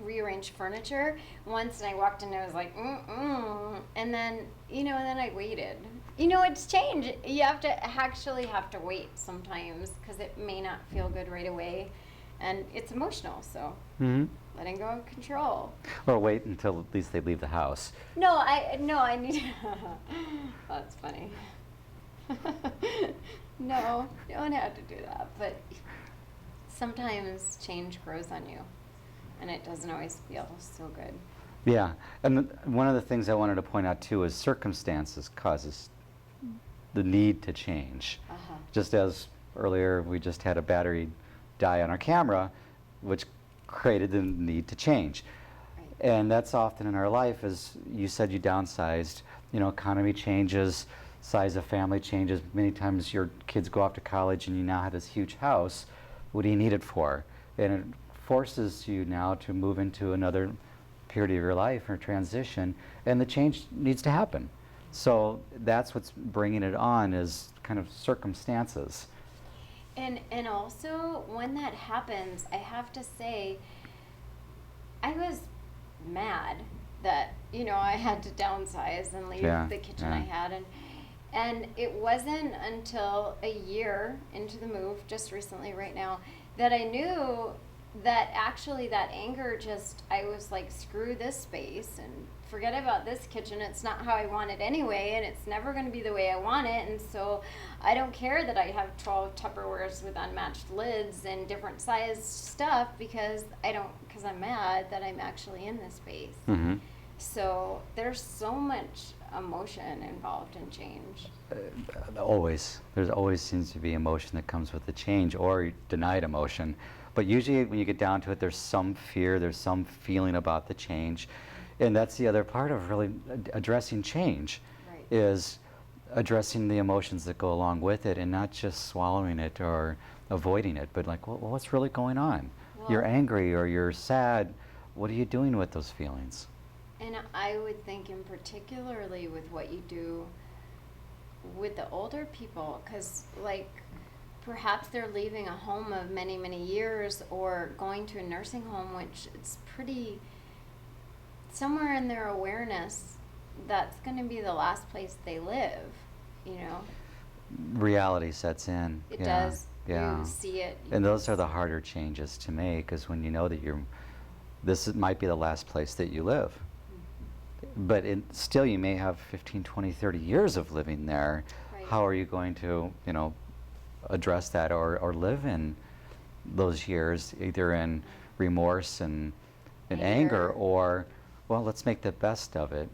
rearrange furniture once, and I walked in and I was like, and then, and then I waited. It's change. You actually have to wait sometimes because it may not feel good right away, and it's emotional, so letting go of control. Or wait until at least they leave the house. No, I need that's funny. No, you don't have to do that, but sometimes change grows on you, and it doesn't always feel so good. Yeah, and one of the things I wanted to point out too is circumstances causes the need to change. Just as earlier we just had a battery die on our camera, which created the need to change. Right. And that's often in our life, as you said, you downsized, economy changes, size of family changes. Many times your kids go off to college and you now have this huge house. What do you need it for? And it forces you now to move into another period of your life or transition, and the change needs to happen. So that's what's bringing it on, is kind of circumstances. And also, when that happens, I have to say, I was mad that, I had to downsize and leave the kitchen I had. And it wasn't until a year into the move, just recently right now, that I knew that actually that anger I was like, screw this space and forget about this kitchen. It's not how I want it anyway, and it's never going to be the way I want it. And so I don't care that I have 12 Tupperwares with unmatched lids and different sized stuff because I'm mad that I'm actually in this space. Mm-hmm. So there's so much emotion involved in change. Always. There's always seems to be emotion that comes with the change, or denied emotion. But usually when you get down to it, there's some fear, there's some feeling about the change. And that's the other part of really addressing change, Right. is addressing the emotions that go along with it and not just swallowing it or avoiding it, but like, well, what's really going on? Well, You're angry or you're sad. What are you doing with those feelings? And I would think in particularly with what you do with the older people, because perhaps they're leaving a home of many, many years or going to a nursing home, which it's pretty, somewhere in their awareness, that's going to be the last place they live, Reality sets in. It does. Yeah. You see it. And those are the harder changes to make, is when you know that might be the last place that you live. But still you may have 15, 20, 30 years of living there. Right. How are you going to, address that or live in those years, either in remorse and anger, or, well, let's make the best of it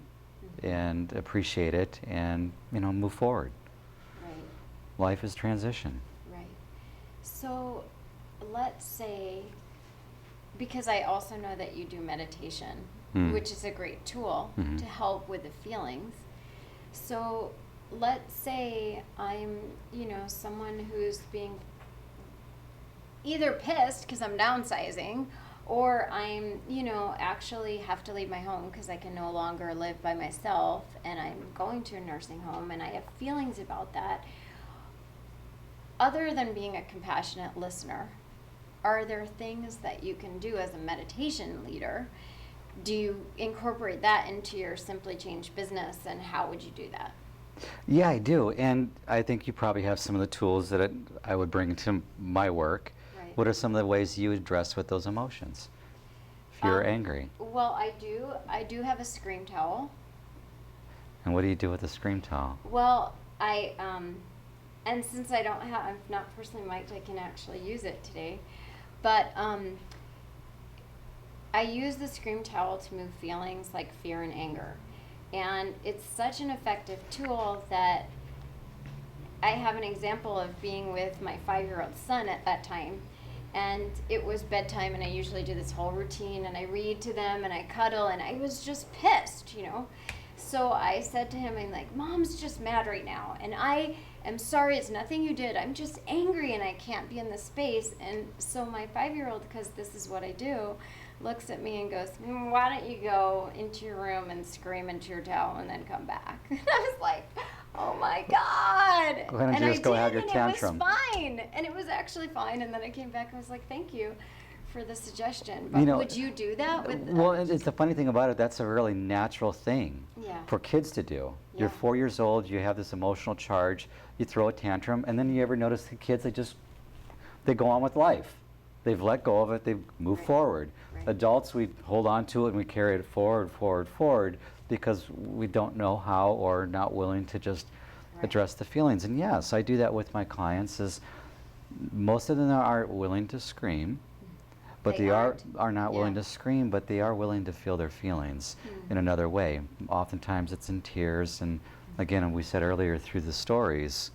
and appreciate it and, move forward. Right. Life is transition. Right. So let's say, because I also know that you do meditation, which is a great tool to help with the feelings. So let's say I'm, someone who's being either pissed because I'm downsizing, or I'm, actually have to leave my home because I can no longer live by myself and I'm going to a nursing home and I have feelings about that. Other than being a compassionate listener, are there things that you can do as a meditation leader? Do you incorporate that into your Simply Change business, and how would you do that? Yeah, I do. And I think you probably have some of the tools that I would bring to my work. Right. What are some of the ways you address with those emotions if you're angry? Well, I do have a scream towel. And what do you do with the scream towel? Well, and since I'm not personally mic'd, I can actually use it today. But I use the scream towel to move feelings like fear and anger. And it's such an effective tool that I have an example of being with my 5-year-old son at that time. And it was bedtime, and I usually do this whole routine, and I read to them, and I cuddle, and I was just pissed, So I said to him, I'm like, Mom's just mad right now, and I am sorry, it's nothing you did. I'm just angry, and I can't be in this space. And so my 5-year-old, because this is what I do, looks at me and goes, why don't you go into your room and scream into your towel and then come back? And I was like, oh my God. Why don't you just go have your tantrum? It was fine. And it was actually fine. And then I came back and was like, thank you for the suggestion. But You know, would you do that with? well, it's the funny thing about it, that's a really natural thing Yeah. for kids to do. You're Yeah. 4 years old, you have this emotional charge, you throw a tantrum, and then you ever notice the kids, they go on with life. They've let go of it, they've moved Right. forward. Right. Adults, we hold on to it and we carry it forward, because we don't know how or not willing to just Right. address the feelings. And yes, I do that with my clients, is most of them aren't willing to scream, but They they aren't. are not willing Yeah. to scream, but they are willing to feel their feelings in another way. Oftentimes it's in tears, and again, we said earlier, through the stories,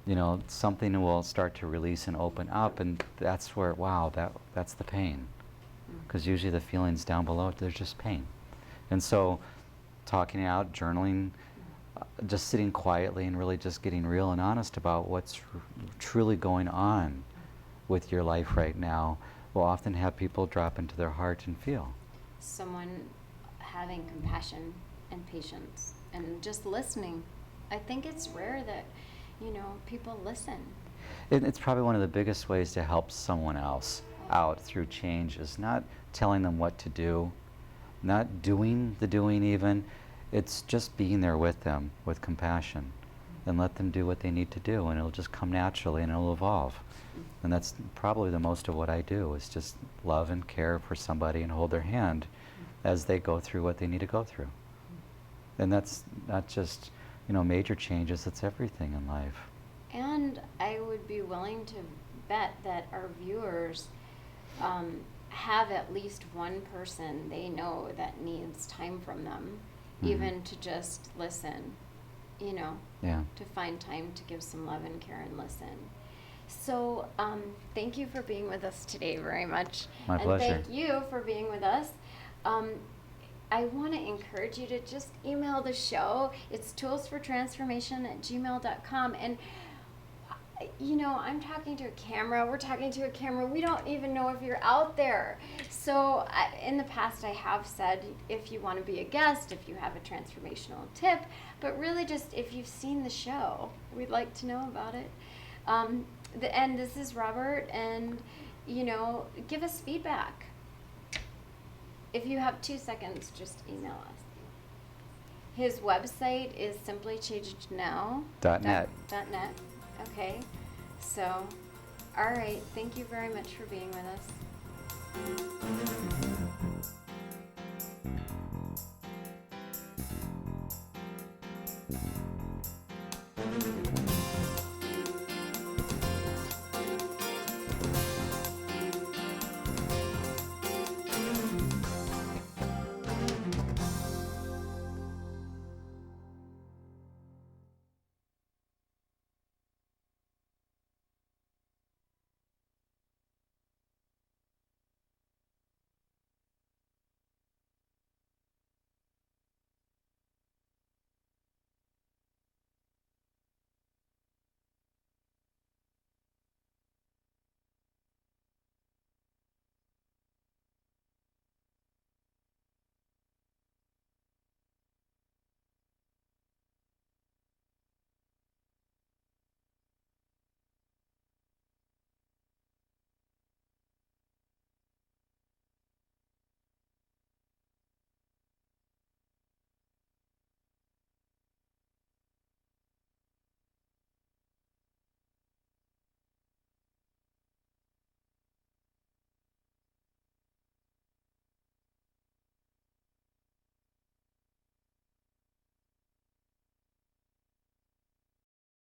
you know, something will start to release and open up, and that's where, wow, that's the pain. Because usually the feelings down below, there's just pain. And so talking it out, journaling, just sitting quietly and really just getting real and honest about what's truly going on with your life right now will often have people drop into their heart and feel. Someone having compassion and patience and just listening. I think it's rare that, people listen. It's probably one of the biggest ways to help someone else out through change, is not telling them what to do, not doing the doing even. It's just being there with them with compassion and let them do what they need to do, and it'll just come naturally and it'll evolve. And that's probably the most of what I do, is just love and care for somebody and hold their hand as they go through what they need to go through. And that's not just, major changes, it's everything in life. And I would be willing to bet that our viewers have at least one person they know that needs time from them, even to just listen, Yeah. to find time to give some love and care and listen. So thank you for being with us today very much. My pleasure. And thank you for being with us. I want to encourage you to just email the show. It's toolsfortransformation@gmail.com. And, I'm talking to a camera. We're talking to a camera. We don't even know if you're out there. So in the past, I have said, if you want to be a guest, if you have a transformational tip, but really just if you've seen the show, we'd like to know about it. And this is Robert, and, give us feedback. If you have 2 seconds, just email us. His website is simplychangednow.net. .net. Okay. So, all right. Thank you very much for being with us.